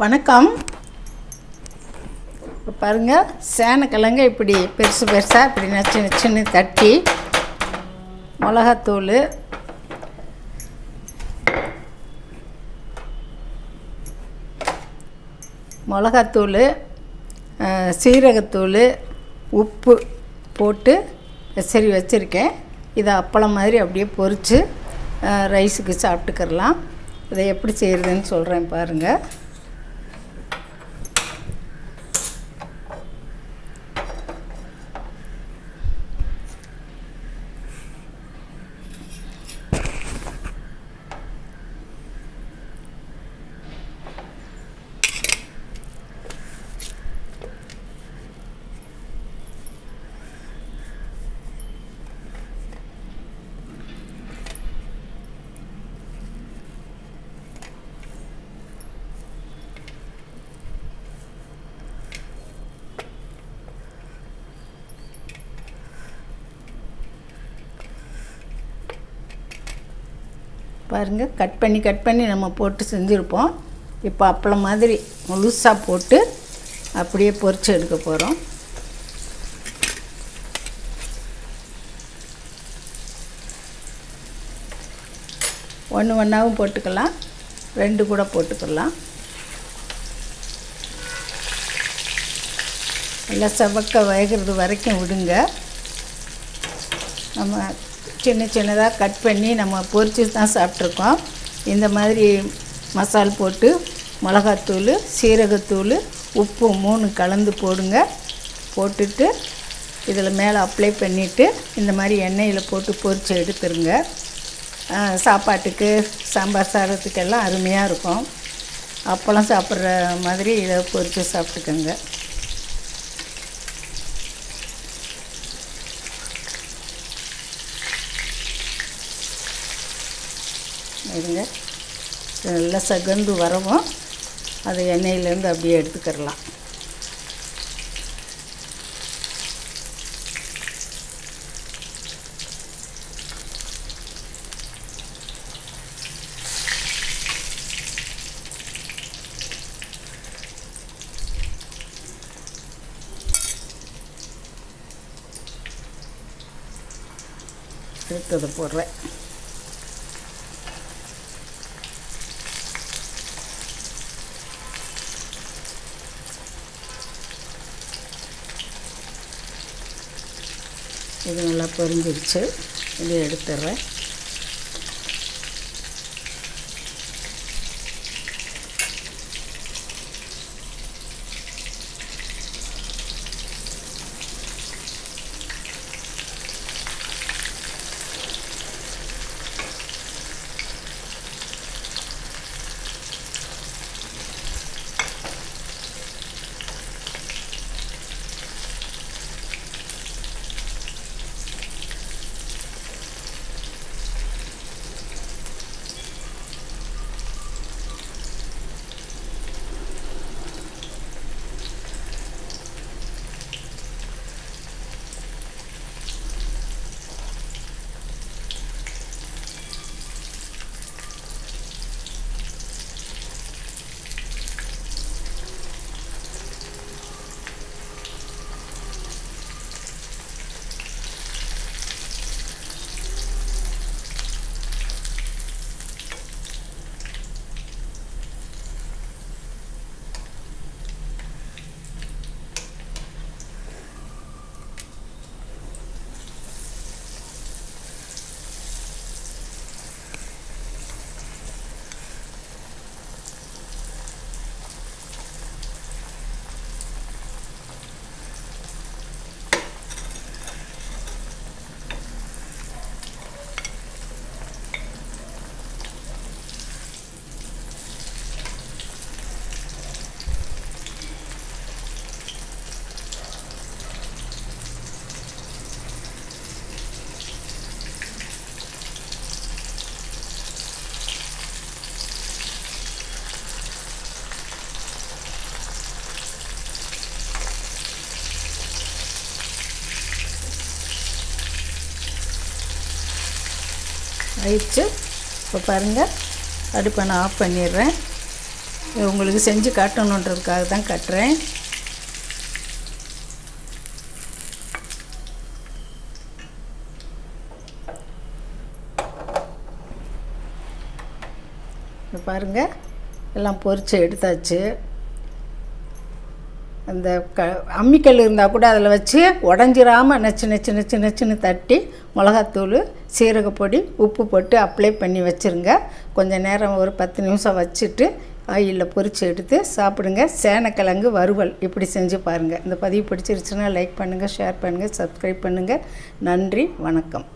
வணக்கம். இப்போ பாருங்கள், சேனக்கிழங்க இப்படி பெருசு பெருசாக இப்படி நச்சு நச்சுன்னு தட்டி மிளகாத்தூள், சீரகத்தூள், உப்பு போட்டு சரி வச்சுருக்கேன். இதை அப்பளம் மாதிரி அப்படியே பொரித்து ரைஸுக்கு சாப்பிட்டுக்கிறலாம். இதை எப்படி செய்கிறதுன்னு சொல்கிறேன் பாருங்கள். பாருங்கள், கட் பண்ணி நம்ம போட்டு செஞ்சுருப்போம். இப்போ அப்பளம் மாதிரி முழுசாக போட்டு அப்படியே பொரித்து எடுக்க போகிறோம். ஒன்றாவும் போட்டுக்கலாம், 2 கூட போட்டுக்கலாம். நல்லா செவக்க வேகிறது வரைக்கும் விடுங்க. நம்ம சின்னதாக கட் பண்ணி நம்ம பொரித்து தான் சாப்பிட்ருக்கோம். இந்த மாதிரி மசால் போட்டு மிளகாத்தூள், சீரகத்தூள், உப்பு 3 கலந்து போடுங்க. போட்டுட்டு இதில் மேலே அப்ளை பண்ணிவிட்டு இந்த மாதிரி எண்ணெயில் போட்டு பொரித்து எடுத்துருங்க. சாப்பாட்டுக்கு, சாம்பார் சாதத்துக்கெல்லாம் அருமையாக இருக்கும். அப்பளம் சாப்பிட்ற மாதிரி இதை பொரித்து சாப்பிட்டுக்கோங்க. இருங்க, நல்லா சகந்து வரவும் அதை எண்ணெயிலேருந்து அப்படியே எடுத்துக்கிடலாம். எடுத்ததை போடுறேன். இது நல்லா பொரிஞ்சிருச்சு. இதை எடுத்துடுறேன். ஆயிடுச்சு. இப்போ பாருங்கள், அடுப்பை நான் ஆஃப் பண்ணிடுறேன். உங்களுக்கு செஞ்சு காட்டணுன்றதுக்காக தான் கட்டுறேன். பாருங்கள், எல்லாம் பொரிச்சு எடுத்தாச்சு. அந்த அம்மிக்கல் இருந்தால் கூட அதில் வச்சு உடஞ்சிராமல் நச்சு தட்டி மிளகாத்தூள், சீரகப்பொடி, உப்பு போட்டு அப்ளை பண்ணி வச்சுருங்க. கொஞ்சம் நேரம் ஒரு 10 நிமிஷம் வச்சுட்டு ஆயிலில் பொரித்து எடுத்து சாப்பிடுங்க. சேனக்கிழங்கு வறுவல் இப்படி செஞ்சு பாருங்கள். இந்த பதிவு பிடிச்சிருச்சுன்னா லைக் பண்ணுங்கள், ஷேர் பண்ணுங்கள், சப்ஸ்கிரைப் பண்ணுங்கள். நன்றி, வணக்கம்.